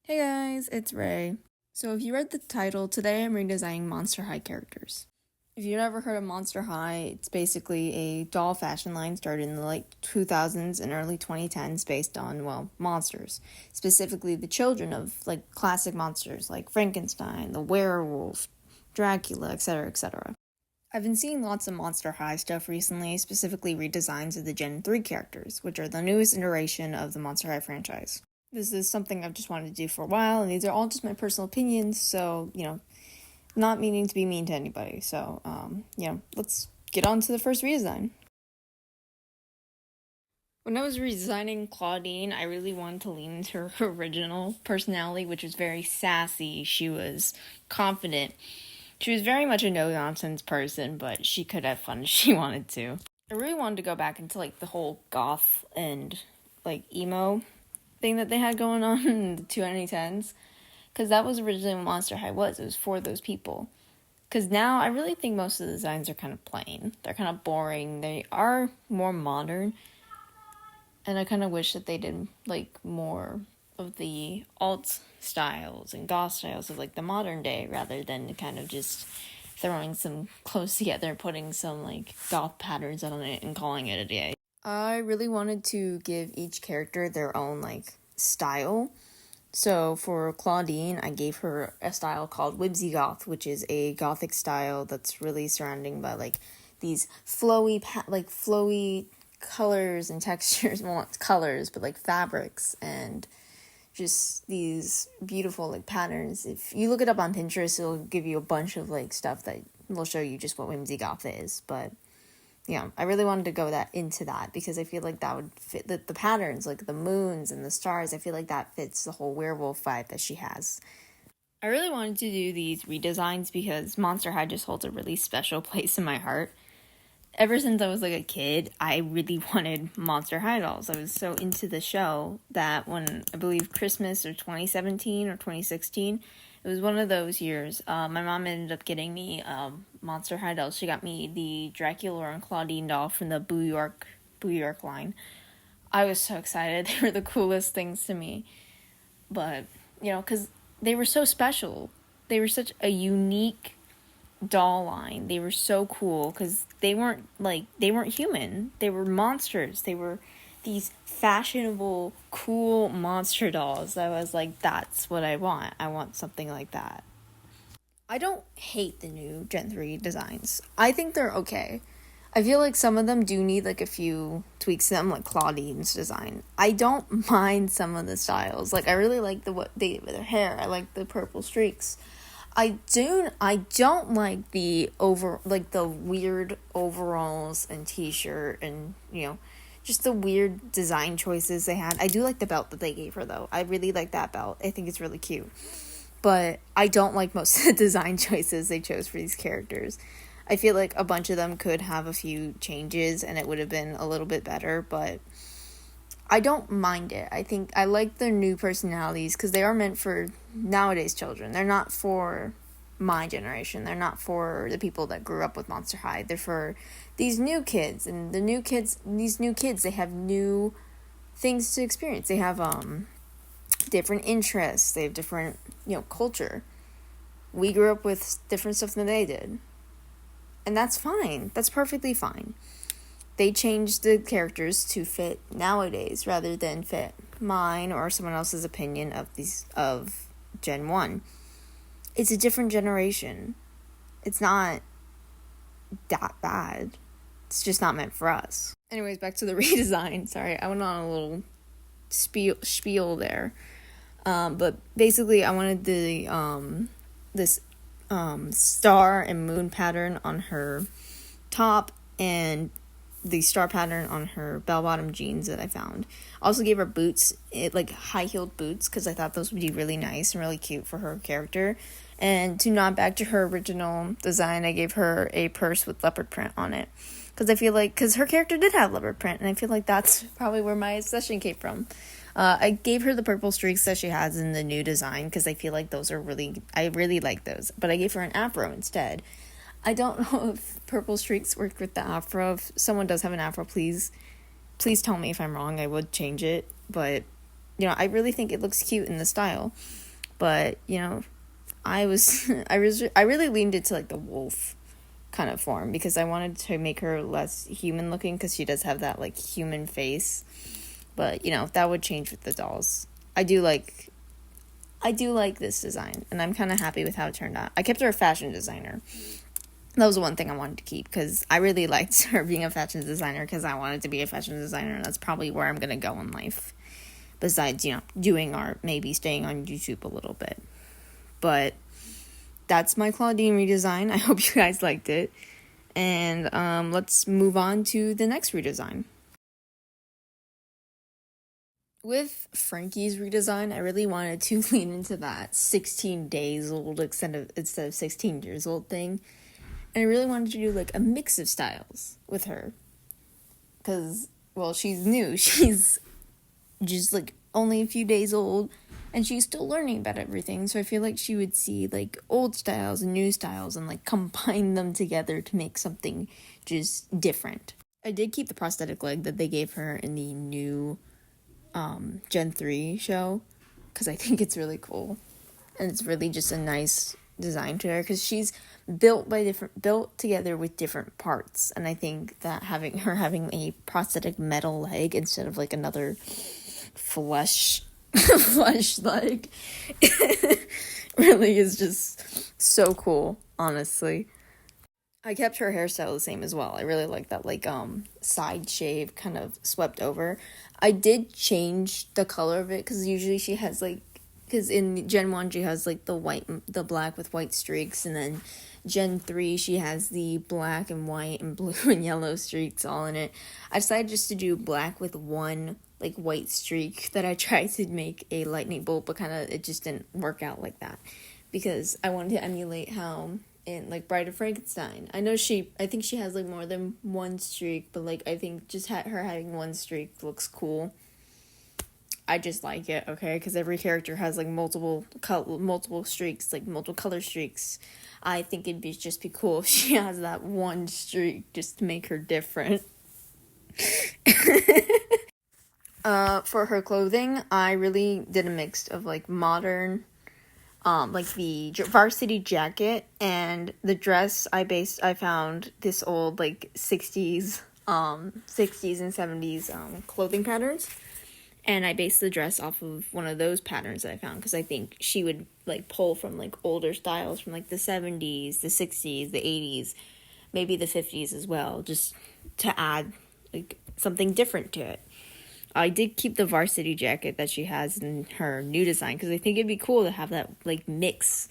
Hey guys, it's Ray. So if you read the title, today I'm redesigning Monster High characters. If you've never heard of Monster High, it's basically a doll fashion line started in the late 2000s and early 2010s based on, monsters. Specifically the children of, classic monsters like Frankenstein, the werewolf, Dracula, etc., etc. I've been seeing lots of Monster High stuff recently, specifically redesigns of the Gen 3 characters, which are the newest iteration of the Monster High franchise. This is something I've just wanted to do for a while, and these are all just my personal opinions, so, not meaning to be mean to anybody. So, let's get on to the first redesign. When I was redesigning Claudine, I really wanted to lean into her original personality, which was very sassy. She was confident. She was very much a no-nonsense person, but she could have fun if she wanted to. I really wanted to go back into, the whole goth and, emo thing that they had going on in the 2010s, because that was originally what Monster High was. It was for those people. Because now I really think most of the designs are kind of plain. They're kind of boring. They are more modern, and I kind of wish that they did more of the alt styles and goth styles of the modern day, rather than kind of just throwing some clothes together, putting some goth patterns on it and calling it a day. I really wanted to give each character their own style. So for Claudine, I gave her a style called Whimsy Goth, which is a gothic style that's really surrounding by these flowy flowy colors and textures. Well, not colors, but fabrics and just these beautiful patterns. If you look it up on Pinterest, it'll give you a bunch of stuff that will show you just what Whimsy Goth is. But yeah, I really wanted to go into that because I feel like that would fit the patterns, the moons and the stars. I feel like that fits the whole werewolf vibe that she has. I really wanted to do these redesigns because Monster High just holds a really special place in my heart. Ever since I was a kid, I really wanted Monster High dolls. I was so into the show that when, I believe, Christmas or 2017 or 2016, it was one of those years. My mom ended up getting me Monster High dolls. She got me the Dracula and Claudine doll from the Boo York line. I was so excited. They were the coolest things to me. But, because they were so special. They were such a unique doll line. They were so cool because they weren't human. They were monsters. They were these fashionable, cool monster dolls. I was that's what I want. I want something like that. I don't hate the new Gen 3 designs. I think they're okay. I feel like some of them do need a few tweaks to them, like Claudine's design. I don't mind some of the styles. I really like their hair. I like the purple streaks. I don't like the weird overalls and t-shirt and, just the weird design choices they had. I do like the belt that they gave her, though. I really like that belt. I think it's really cute. But I don't like most of the design choices they chose for these characters. I feel like a bunch of them could have a few changes and it would have been a little bit better, but I don't mind it. I think I like their new personalities because they are meant for nowadays children. They're not for my generation. They're not for the people that grew up with Monster High. They're for these new kids, and these new kids, they have new things to experience. They have different interests. They have different, culture. We grew up with different stuff than they did. And that's fine. That's perfectly fine. They changed the characters to fit nowadays rather than fit mine or someone else's opinion of Gen 1. It's a different generation. It's not that bad. It's just not meant for us. Anyways, back to the redesign. Sorry, I went on a little spiel there. But basically I wanted this star and moon pattern on her top and the star pattern on her bell-bottom jeans that I found. Also gave her boots, high-heeled boots, because I thought those would be really nice and really cute for her character. And to nod back to her original design, I gave her a purse with leopard print on it. Because I feel because her character did have leopard print, and I feel like that's probably where my obsession came from. I gave her the purple streaks that she has in the new design, because I feel like I really like those. But I gave her an afro instead. I don't know if purple streaks work with the afro. If someone does have an afro, please tell me if I'm wrong. I would change it, but I really think it looks cute in the style. But, I was, I really leaned into, like, the wolf kind of form because I wanted to make her less human looking because she does have that, like, human face. But, that would change with the dolls. I do like this design, and I'm kind of happy with how it turned out. I kept her a fashion designer. That was the one thing I wanted to keep because I really liked her being a fashion designer because I wanted to be a fashion designer, and that's probably where I'm going to go in life. Besides, doing art, maybe staying on YouTube a little bit. But that's my Claudine redesign. I hope you guys liked it. And let's move on to the next redesign. With Frankie's redesign, I really wanted to lean into that 16 days old instead of 16 years old thing. And I really wanted to do, like, a mix of styles with her. Because, well, she's new. She's just, like, only a few days old. And she's still learning about everything. So I feel like she would see, like, old styles and new styles and, like, combine them together to make something just different. I did keep the prosthetic leg that they gave her in the new Gen 3 show. Because I think it's really cool. And it's really just a nice design to her because she's built together with different parts, and I think that having a prosthetic metal leg instead of like another flesh leg really is just so cool, honestly. I kept her hairstyle the same as well. I really like that, like, side shave kind of swept over. I did change the color of it because usually she has, like, because in Gen 1 she has, like, the black with white streaks, and then Gen 3 she has the black and white and blue and yellow streaks all in it. I decided just to do black with one, like, white streak that I tried to make a lightning bolt, but it just didn't work out like that, because I wanted to emulate how in, like, Bride of Frankenstein, I think she has, like, more than one streak, but, like, I think just her having one streak looks cool. I just like it, okay? Because every character has, like, multiple streaks, like, multiple color streaks. I think it'd just be cool if she has that one streak just to make her different. For her clothing, I really did a mix of, like, modern, like, the varsity jacket and the dress. I found this old, like, 60s and 70s, clothing patterns. And I based the dress off of one of those patterns that I found, because I think she would, like, pull from, like, older styles from, like, the 70s, the 60s, the 80s, maybe the 50s as well, just to add, like, something different to it. I did keep the varsity jacket that she has in her new design, because I think it'd be cool to have that, like, mixed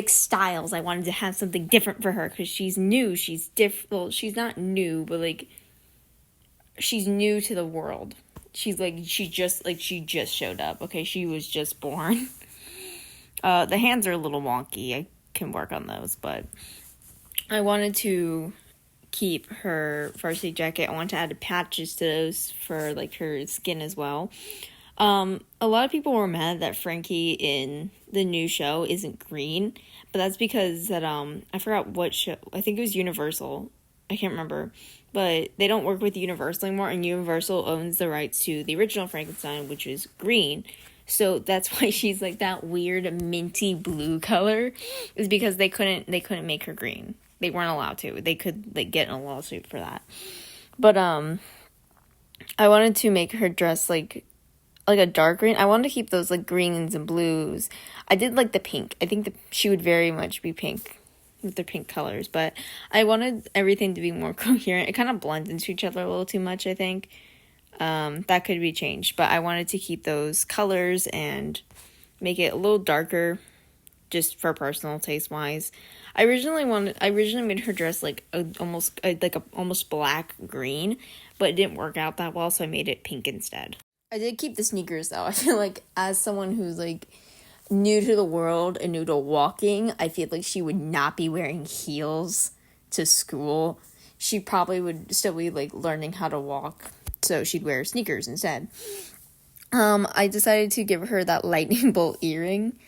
styles. I wanted to have something different for her, because she's new, she's well, she's not new, but, like, she's new to the world. She just showed up, okay? She was just born. The hands are a little wonky. I can work on those, but I wanted to keep her varsity jacket. I wanted to add patches to those for, like, her skin as well. A lot of people were mad that Frankie in the new show isn't green, but that's because that, I forgot what show. I think it was Universal. I can't remember. But they don't work with Universal anymore, and Universal owns the rights to the original Frankenstein, which is green. So that's why she's, like, that weird minty blue color, is because they couldn't make her green. They weren't allowed to. They could, like, get in a lawsuit for that. But I wanted to make her dress like a dark green. I wanted to keep those, like, greens and blues. I did like the pink. I think she would very much be pink with their pink colors, but I wanted everything to be more coherent. It kind of blends into each other a little too much, I think. That could be changed, but I wanted to keep those colors and make it a little darker, just for personal taste wise. I originally made her dress like almost black green, but it didn't work out that well, so I made it pink instead. I did keep the sneakers though. I feel like, as someone who's, like, new to the world and new to walking, I feel like she would not be wearing heels to school. She probably would still be, like, learning how to walk, so she'd wear sneakers instead. I decided to give her that lightning bolt earring,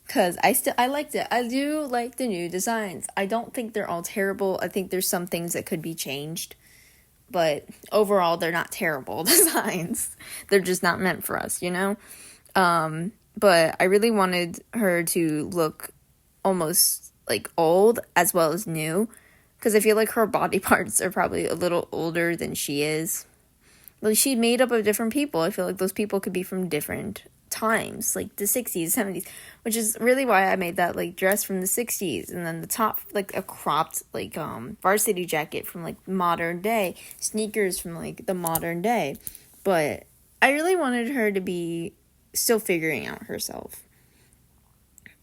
because I liked it. I do like the new designs. I don't think they're all terrible. I think there's some things that could be changed, but overall, they're not terrible designs. They're just not meant for us, you know? But I really wanted her to look almost like old as well as new, because I feel like her body parts are probably a little older than she is. Like, she made up of different people. I feel like those people could be from different times, like the 60s, 70s, which is really why I made that like dress from the 60s, and then the top, like a cropped like varsity jacket from like modern day, sneakers from like the modern day. But I really wanted her to be still figuring out herself.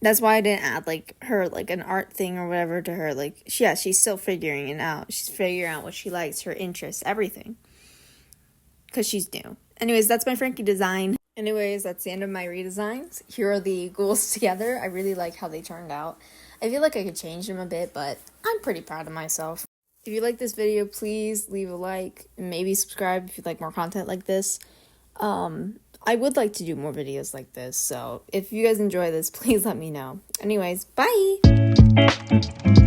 That's why I didn't add like her like an art thing or whatever to her. Like, yeah, she's still figuring it out. She's figuring out what she likes, her interests, everything, because she's new. Anyways, that's my Frankie design. Anyways, that's the end of my redesigns. Here are the goals together. I really like how they turned out. I feel like I could change them a bit, but I'm pretty proud of myself. If you like this video, please leave a like and maybe subscribe if you'd like more content like this. I would like to do more videos like this, so if you guys enjoy this, please let me know. Anyways, bye!